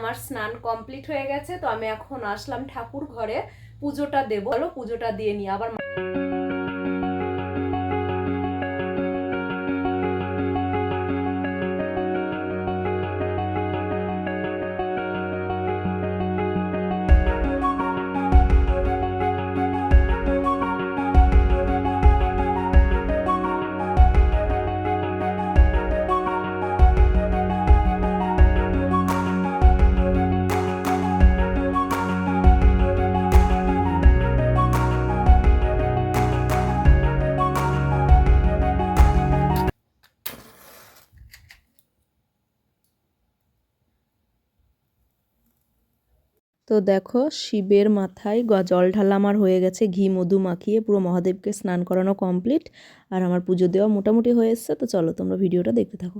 আমার স্নান কমপ্লিট হয়ে গেছে, তো আমি এখন আসলাম ঠাকুর ঘরে পুজোটা দেবো। চলো পুজোটা দিয়ে নিই। আবার তো দেখো শিবের মাথায় জল ঢালা আমার হয়ে গেছে, ঘি মধু মাখিয়ে পুরো মহাদেবকে স্নান করানো কমপ্লিট। আর আমার পুজো দেওয়া মোটামুটি হয়ে এসছে। তো চলো তোমরা ভিডিওটা দেখতে থাকো।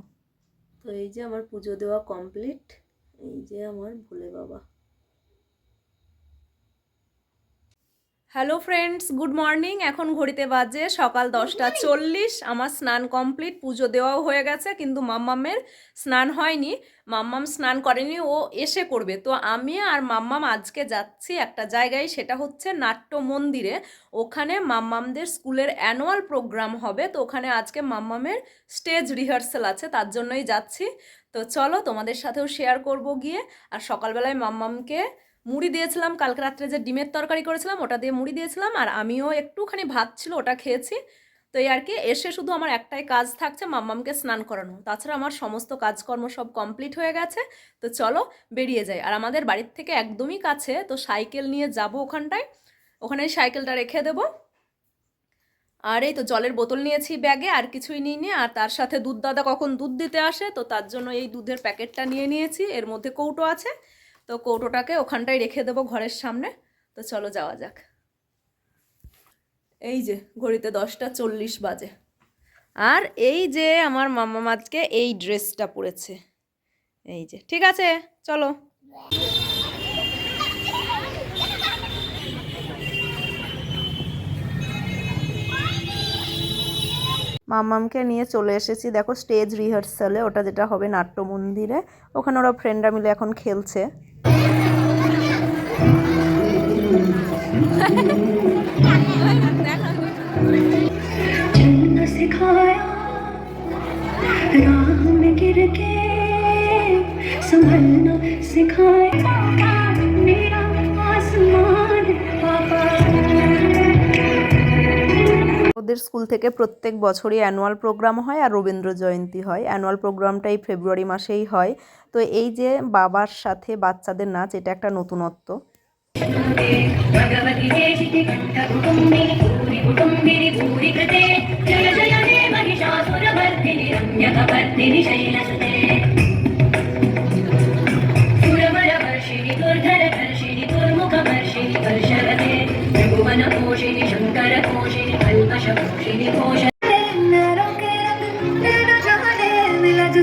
তো এই যে আমার পুজো দেওয়া কমপ্লিট, এই যে আমার ভোলে বাবা। Hello friends, good morning. এখন ঘড়িতে বাজে সকাল 10:40। আমার স্নান কমপ্লিট, পুজো দেওয়াও হয়ে গেছে, কিন্তু মাম্মামের স্নান হয়নি। মাম্মাম স্নান করেনি, ও এসে করবে। তো আমি আর মাম্মাম আজকে যাচ্ছি একটা জায়গায়, সেটা হচ্ছে নাট্য মন্দিরে। ওখানে মাম্মামদের স্কুলের অ্যানুয়াল প্রোগ্রাম হবে, তো ওখানে আজকে মাম্মামের স্টেজ রিহার্সাল আছে, তার জন্যই যাচ্ছি। তো চলো তোমাদের সাথেও শেয়ার করব গিয়ে। আর সকালবেলায় মাম্মামকে মুড়ি দিয়েছিলাম, কালকে রাত্রে যে ডিমের তরকারি করেছিলাম ওটা দিয়ে মুড়ি দিয়েছিলাম, আর আমিও একটুখানি ভাত ছিল ওটা খেয়েছি। তো এই আর কি, এসে শুধু আমার একটাই কাজ থাকছে, মাম্মামকে স্নান করানো। তাছাড়া আমার সমস্ত কাজকর্ম সব কমপ্লিট হয়ে গেছে। তো চলো বেরিয়ে যাই। আর আমাদের বাড়ির থেকে একদমই কাছে, তো সাইকেল নিয়ে যাব ওখানটায়, ওখানে সাইকেলটা রেখে দেবো। আর এই তো জলের বোতল নিয়েছি ব্যাগে, আর কিছুই নিইনি। আর তার সাথে দুধ দাদা কখন দুধ দিতে আসে, তো তার জন্য এই দুধের প্যাকেটটা নিয়ে নিয়েছি, এর মধ্যে কৌটো আছে। তো কৌটোটাকে ওখানটায় রেখে দেবো ঘরের সামনে। তো চলো যাওয়া যাক। এই যে ঘড়িতে 10:40 বাজে। আর এই যে আমার মাম্মা আজকে এই ড্রেসটা পরেছে, এই যে। ঠিক আছে চলো। মাম্মামকে নিয়ে চলে এসেছি দেখো স্টেজ রিহার্সালে, ওটা যেটা হবে নাট্য মন্দিরে। ওখানে ওরা ফ্রেন্ডরা মিলে এখন খেলছে। ওদের স্কুল থেকে প্রত্যেক বছরই অ্যানুয়াল প্রোগ্রাম হয় আর রবীন্দ্র জয়ন্তী হয়। অ্যানুয়াল প্রোগ্রামটা এই ফেব্রুয়ারি মাসেই হয়। তো এই যে বাবার সাথে বাচ্চাদের নাচ, এটা একটা নতুনত্ব।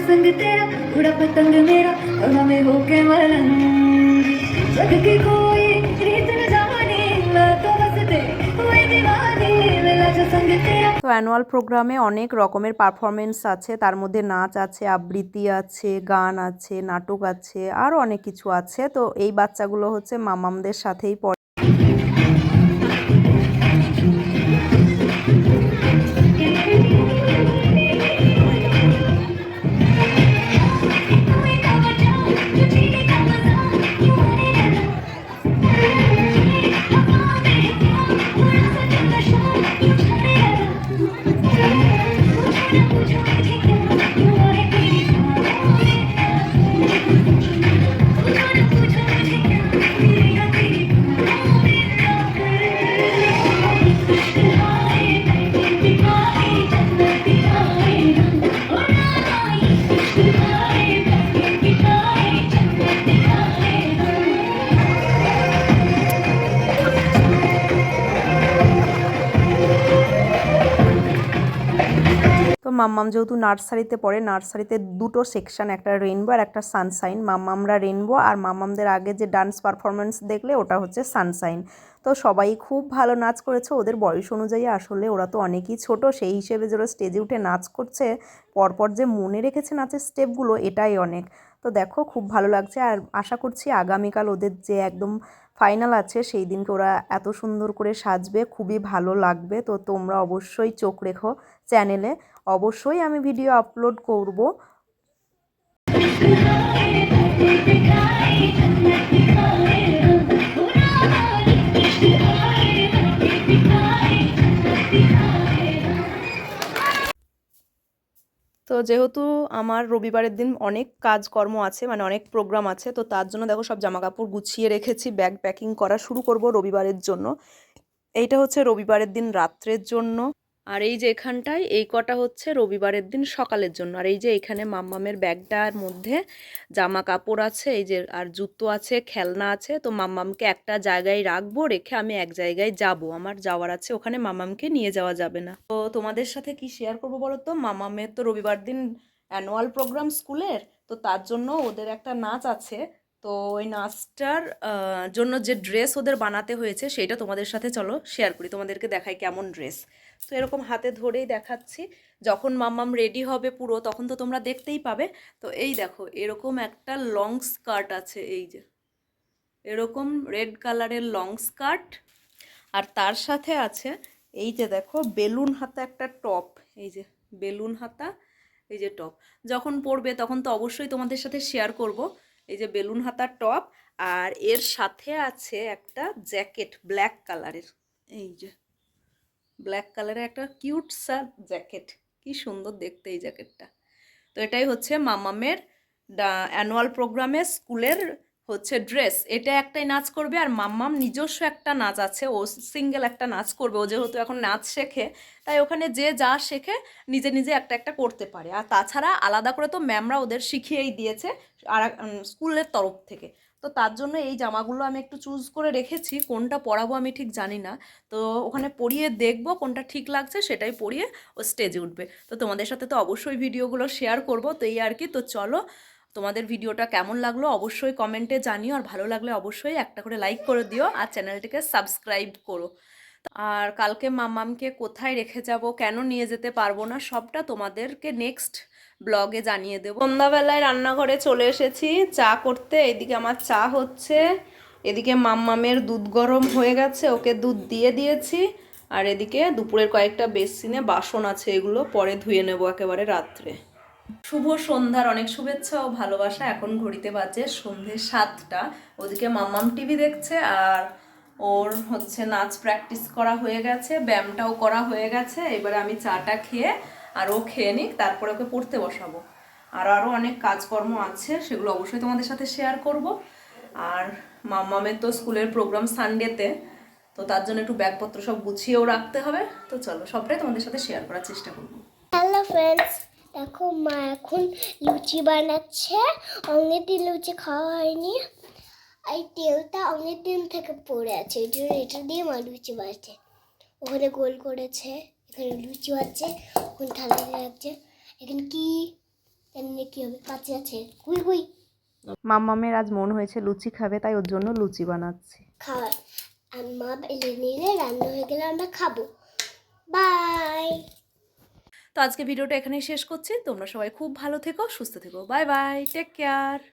संग तेरा उड़ा पतंग मेरा हवा में होके मलंग जग की कोई रीत न जाने मैं तो बस तेरी हुई दीवानी मिला जो संग तेरा। তো অ্যানুয়াল প্রোগ্রামে অনেক রকমের পারফরমেন্স আছে, তার মধ্যে নাচ আছে, আবৃত্তি আছে, গান আছে, নাটক আছে, আরও অনেক কিছু আছে। তো এই বাচ্চাগুলো হচ্ছে মামামদের সাথেই পড়ে। তো মাম্মাম যেহেতু নার্সারিতে পড়ে, নার্সারিতে দুটো সেকশন, একটা রেইনবো আর একটা সানশাইন। মাম্মামরা রেইনবো, আর মাম্মামদের আগে যে ডান্স পারফরমেন্স দেখলে ওটা হচ্ছে সানশাইন। তো সবাই খুব ভালো নাচ করেছে ওদের বয়স অনুযায়ী। আসলে ওরা তো অনেকই ছোট, সেই হিসেবে যারা স্টেজে উঠে নাচ করছে, পরপর যে মনে রেখেছে নাচের স্টেপগুলো, এটাই অনেক। তো দেখো খুব ভালো লাগছে। আর আশা করছি আগামীকাল ওদের যে একদম ফাইনাল আছে সেই দিনকে ওরা এত সুন্দর করে সাজবে, খুবই ভালো লাগবে। তো তোমরা অবশ্যই চোখ রেখো চ্যানেলে, অবশ্যই আমি ভিডিও আপলোড করব। তো যেহেতু আমার রবিবারের দিন অনেক কাজকর্ম আছে, মানে অনেক প্রোগ্রাম আছে, তো তার জন্য দেখো সব জামাকাপড় গুছিয়ে রেখেছি, ব্যাগ প্যাকিং করা শুরু করব রবিবারের জন্য। এইটা হচ্ছে রবিবারের দিন রাত্রের জন্য, আর এই যে এখানটায় এই কটা হচ্ছে রবিবারের দিন সকালের জন্য। আর এই যে এখানে মাম্মামের ব্যাগটার মধ্যে জামা কাপড় আছে, এই যে আর জুতো আছে, খেলনা আছে। তো মাম্মামকে একটা জায়গায় রাখবো, রেখে আমি এক জায়গায় যাব, আমার যাওয়ার আছে ওখানে, মাম্মামকে নিয়ে যাওয়া যাবে না। তো তোমাদের সাথে কি শেয়ার করবো বলো তো, মাম্মামের তো রবিবার দিন অ্যানুয়াল প্রোগ্রাম স্কুলের, তো তার জন্য ওদের একটা নাচ আছে। তো ওই নাচটার জন্য যে ড্রেস ওদের বানাতে হয়েছে সেইটা তোমাদের সাথে চলো শেয়ার করি, তোমাদেরকে দেখাই কেমন ড্রেস। তো এরকম হাতে ধরেই দেখাচ্ছি, যখন মাম্মাম রেডি হবে পুরো তখন তো তোমরা দেখতেই পাবে। তো এই দেখো এরকম একটা লং স্কার্ট আছে, এই যে এরকম রেড কালারের লং স্কার্ট, আর তার সাথে আছে এই যে দেখো বেলুন হাতা একটা টপ, এই যে বেলুন হাতা, এই যে টপ। যখন পরবে তখন তো অবশ্যই তোমাদের সাথে শেয়ার করব। এই যে বেলুন হাতা টপ, আর এর সাথে আছে একটা জ্যাকেট ব্ল্যাক কালারের, এই যে ব্ল্যাক কালারের একটা কিউট সা জ্যাকেট, কি সুন্দর দেখতে এই জ্যাকেটটা। তো এটাই হচ্ছে মাম্মামের অ্যানুয়াল প্রোগ্রামে স্কুলের হচ্ছে ড্রেস। এটা একটাই নাচ করবে, আর মাম্মাম নিজস্ব একটা নাচ আছে, ও সিঙ্গেল একটা নাচ করবে। ও যেহেতু এখন নাচ শেখে, তাই ওখানে যে যা শেখে নিজে নিজে একটা একটা করতে পারে। আর তাছাড়া আলাদা করে তো ম্যামরা ওদের শিখিয়েই দিয়েছে আর স্কুলের তরফ থেকে। তো তার জন্য এই জামাগুলো আমি একটু চুজ করে রেখেছি, কোনটা পরাবো আমি ঠিক জানি না। তো ওখানে পরিয়ে দেখবো কোনটা ঠিক লাগছে, সেটাই পরিয়ে ও স্টেজে উঠবে। তো তোমাদের সাথে তো অবশ্যই ভিডিওগুলো শেয়ার করব। তো এই আর কি। তো চলো, তোমাদের ভিডিওটা কেমন লাগলো অবশ্যই কমেন্টে জানিও, আর ভালো লাগলে অবশ্যই একটা করে লাইক করে দিও, আর চ্যানেলটিকে সাবস্ক্রাইব করো। আর কালকে মাম্মামকে কোথায় রেখে যাব, কেন নিয়ে যেতে পারবো না, সবটা তোমাদেরকে নেক্সট ব্লগে জানিয়ে দেবো। সন্ধ্যাবেলায় রান্নাঘরে চলে এসেছি চা করতে। এদিকে আমার চা হচ্ছে, এদিকে মাম্মামের দুধ গরম হয়ে গেছে, ওকে দুধ দিয়ে দিয়েছি। আর এদিকে দুপুরের কয়েকটা বেসিনে বাসন আছে, এগুলো পরে ধুয়ে নেবো একেবারে রাত্রে। শুভ সন্ধ্যার অনেক শুভেচ্ছা ও ভালোবাসা। এখন ঘড়িতে বাজে সন্ধ্যে 7টা। ওদিকে মাম্মাম টিভি দেখছে, আর ওর হচ্ছে নাচ প্র্যাকটিস করা হয়ে গেছে, ব্যায়ামটাও করা হয়ে গেছে। এবারে আমি চাটা খেয়ে আর ও খেয়ে নিক, তারপরে ওকে পড়তে বসাবো। আর আরও অনেক কাজকর্ম আছে, সেগুলো অবশ্যই তোমাদের সাথে শেয়ার করব। আর মাম্মামের তো স্কুলের প্রোগ্রাম সানডেতে, তো তার জন্য একটু ব্যাগপত্র সব গুছিয়েও রাখতে হবে। তো চলো সবটাই তোমাদের সাথে শেয়ার করার চেষ্টা করবো। হ্যালো ফ্রেন্ডস, দেখো মা এখন লুচি বানাচ্ছে। অনেকদিন লুচি খাওয়া হয়নি, এই তেলটা অনেক দিন থেকে পড়ে আছে, এই জন্য এটা দিয়ে মা লুচি বানাচ্ছে। ওখানে গোল করেছে, এখানে লুচি আছে, ওখানে থালা রাখছে। এখানে কি জানি কি হবে, কাছে আছে কুই কুই। মাম্মামের আজ মন হয়েছে লুচি খাবে, তাই ওর জন্য লুচি বানাচ্ছি। খাওয়ার আর মা এলে নিলে রান্না হয়ে গেলে আমরা খাবো। বাই। তো আজকে ভিডিওটা এখানেই শেষ করছি। তোমরা সবাই খুব ভালো থেকো, সুস্থ থেকো। Bye bye, take care.